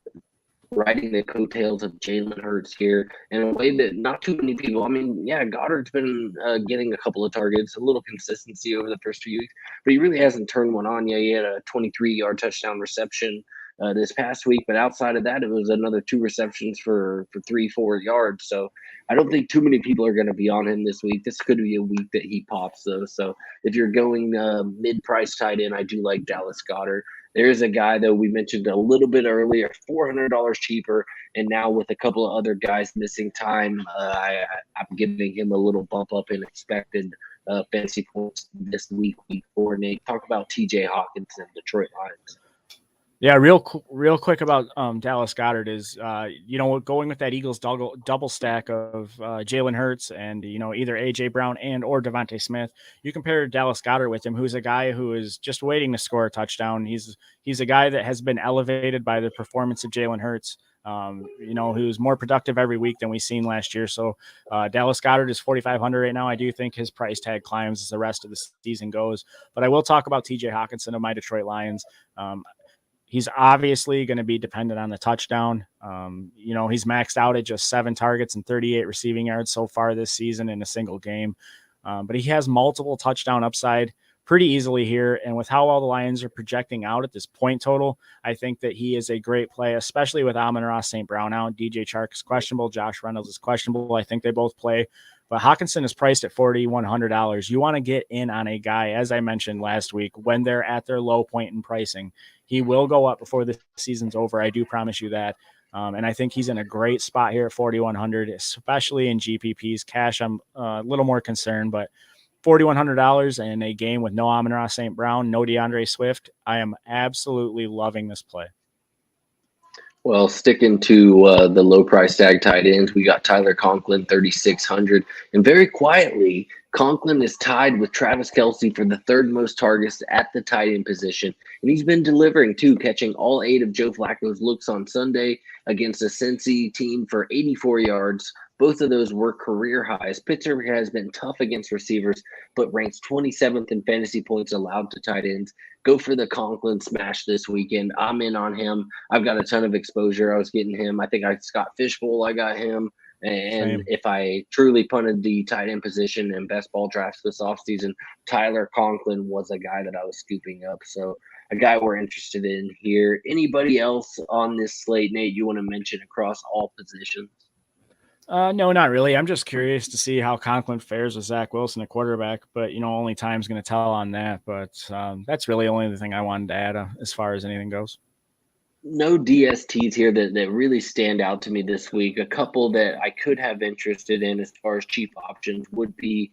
riding the coattails of Jalen Hurts here in a way that not too many people. I mean, yeah, Goddard's been getting a couple of targets, a little consistency over the first few weeks, but he really hasn't turned one on yet. He had a 23-yard touchdown reception this past week, but outside of that, it was another 2 receptions for 3-4 yards. So I don't think too many people are going to be on him this week. This could be a week that he pops, though. So if you're going mid-price tight end, I do like Dallas Goedert. There's a guy that we mentioned a little bit earlier, $400 cheaper, and now with a couple of other guys missing time, I'm giving him a little bump up in expected fantasy points this week, week 4. Nate, talk about TJ Hawkinson, Detroit Lions. Yeah, real quick about Dallas Goedert is, going with that Eagles double stack of Jalen Hurts and, either A.J. Brown and or Devontae Smith. You compare Dallas Goedert with him, who's a guy who is just waiting to score a touchdown. He's a guy that has been elevated by the performance of Jalen Hurts. Who's more productive every week than we've seen last year. So Dallas Goedert is 4,500 right now. I do think his price tag climbs as the rest of the season goes. But I will talk about T.J. Hawkinson of my Detroit Lions. He's obviously going to be dependent on the touchdown. He's maxed out at just 7 targets and 38 receiving yards so far this season in a single game. But he has multiple touchdown upside pretty easily here. And with how all the Lions are projecting out at this point total, I think that he is a great play, especially with Amon-Ra St. Brown out. DJ Chark is questionable. Josh Reynolds is questionable. I think they both play. But Hawkinson is priced at $4,100. You want to get in on a guy, as I mentioned last week, when they're at their low point in pricing. He will go up before the season's over. I do promise you that. And I think he's in a great spot here at 4,100, especially in GPPs. Cash, I'm a little more concerned, but $4,100 in a game with no Amon-Ra St. Brown, no DeAndre Swift. I am absolutely loving this play. Well, sticking to the low price tag tight ends, we got Tyler Conklin, 3,600. And very quietly, Conklin is tied with Travis Kelce for the third most targets at the tight end position. And he's been delivering, too, catching all 8 of Joe Flacco's looks on Sunday against a Cincy team for 84 yards. Both of those were career highs. Pittsburgh has been tough against receivers, but ranks 27th in fantasy points allowed to tight ends. Go for the Conklin smash this weekend. I'm in on him. I've got a ton of exposure. I was getting him. I think Scott Fishbowl, I got him. And if I truly punted the tight end position in best ball drafts this offseason, Tyler Conklin was a guy that I was scooping up. So a guy we're interested in here. Anybody else on this slate, Nate, you want to mention across all positions? No, not really. I'm just curious to see how Conklin fares with Zach Wilson, a quarterback, but only time's going to tell on that. But that's really only the thing I wanted to add as far as anything goes. No DSTs here that really stand out to me this week. A couple that I could have interested in as far as cheap options would be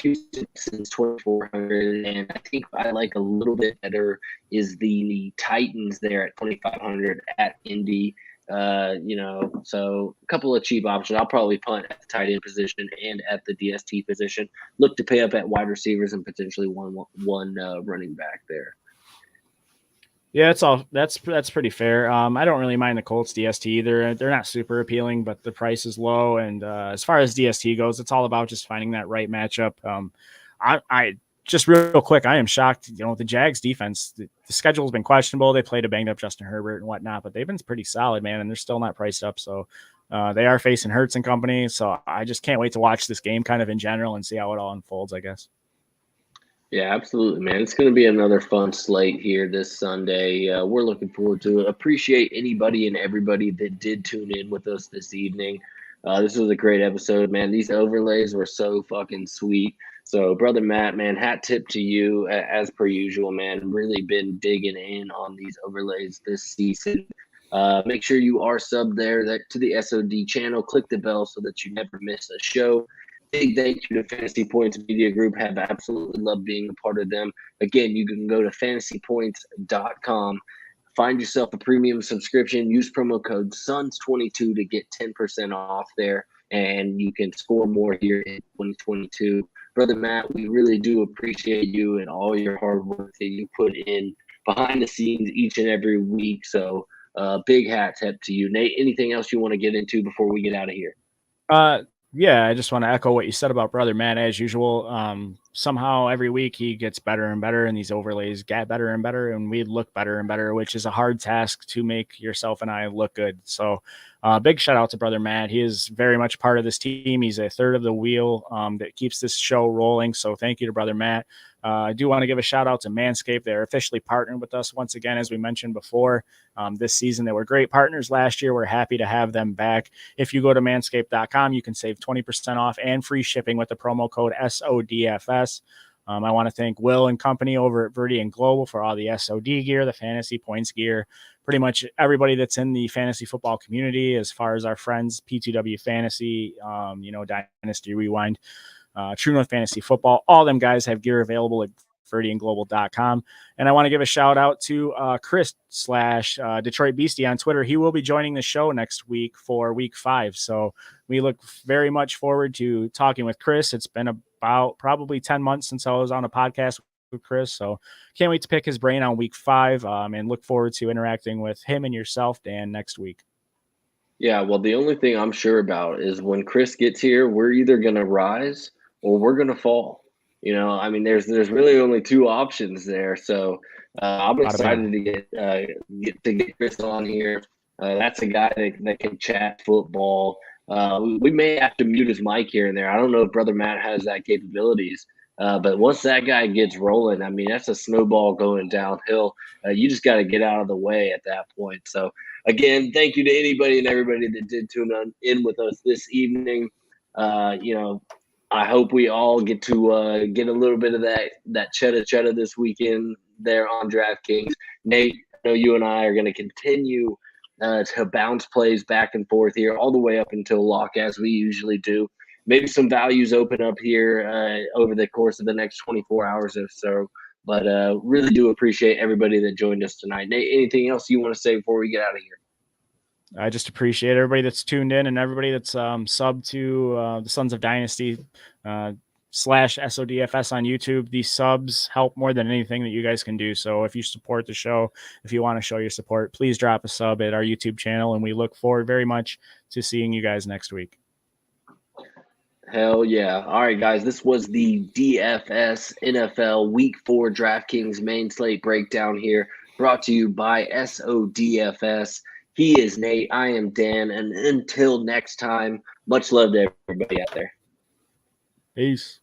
Houston since 2,400, and I think I like a little bit better is the Titans there at 2,500 at Indy. So a couple of cheap options. I'll probably punt at the tight end position and at the DST position. Look to pay up at wide receivers and potentially one running back there. Yeah, that's pretty fair. I don't really mind the Colts DST either. They're not super appealing, but the price is low. And as far as DST goes, it's all about just finding that right matchup. I just real quick, I am shocked. The Jags defense, the schedule has been questionable. They played a banged up Justin Herbert and whatnot, but they've been pretty solid, man, and they're still not priced up. So they are facing Hurts and company. So I just can't wait to watch this game kind of in general and see how it all unfolds, I guess. Yeah, absolutely, man. It's going to be another fun slate here this Sunday. We're looking forward to it. Appreciate anybody and everybody that did tune in with us this evening. This was a great episode, man. These overlays were so fucking sweet. So, Brother Matt, man, hat tip to you as per usual, man. Really been digging in on these overlays this season. Make sure you are subbed there to the SOD channel. Click the bell so that you never miss a show. Big thank you to Fantasy Points Media Group. Have absolutely loved being a part of them. Again, you can go to fantasypoints.com, find yourself a premium subscription, use promo code SUNS22 to get 10% off there, and you can score more here in 2022. Brother Matt, we really do appreciate you and all your hard work that you put in behind the scenes each and every week. So big hat tip to you. Nate, anything else you want to get into before we get out of here? Yeah, I just want to echo what you said about Brother Matt as usual. Somehow every week he gets better and better, and these overlays get better and better, and we look better and better, which is a hard task to make yourself and I look good. So big shout out to Brother Matt. He is very much part of this team. He's a third of the wheel that keeps this show rolling. So thank you to Brother Matt. I do want to give a shout out to Manscaped. They're officially partnered with us once again, as we mentioned before. This season, they were great partners last year. We're happy to have them back. If you go to manscaped.com, you can save 20% off and free shipping with the promo code SODFS. I want to thank Will and company over at Verdian Global for all the SOD gear, the fantasy points gear, pretty much everybody that's in the fantasy football community, as far as our friends, P2W Fantasy, Dynasty Rewind, True North Fantasy Football. All them guys have gear available at FerdianGlobal.com. And I want to give a shout out to Chris / Detroit Beastie on Twitter. He will be joining the show next week for week 5. So we look very much forward to talking with Chris. It's been about probably 10 months since I was on a podcast with Chris. So can't wait to pick his brain on week 5 and look forward to interacting with him and yourself, Dan, next week. Yeah, well, the only thing I'm sure about is when Chris gets here, we're either going to rise or we're going to fall. I mean, there's really only 2 options there. So I'm excited to get Chris on here. That's a guy that can chat football. We may have to mute his mic here and there. I don't know if Brother Matt has that capabilities. But once that guy gets rolling, I mean, that's a snowball going downhill. You just got to get out of the way at that point. So, again, thank you to anybody and everybody that did tune in with us this evening. I hope we all get to get a little bit of that cheddar this weekend there on DraftKings. Nate, I know you and I are going to continue to bounce plays back and forth here all the way up until lock, as we usually do. Maybe some values open up here over the course of the next 24 hours or so. But really do appreciate everybody that joined us tonight. Nate, anything else you want to say before we get out of here? I just appreciate everybody that's tuned in and everybody that's subbed to the Sons of Dynasty / SODFS on YouTube. These subs help more than anything that you guys can do. So if you support the show, if you want to show your support, please drop a sub at our YouTube channel. And we look forward very much to seeing you guys next week. Hell yeah. All right, guys, this was the DFS NFL Week 4 DraftKings main slate breakdown here, brought to you by SODFS. He is Nate. I am Dan. And until next time, much love to everybody out there. Peace.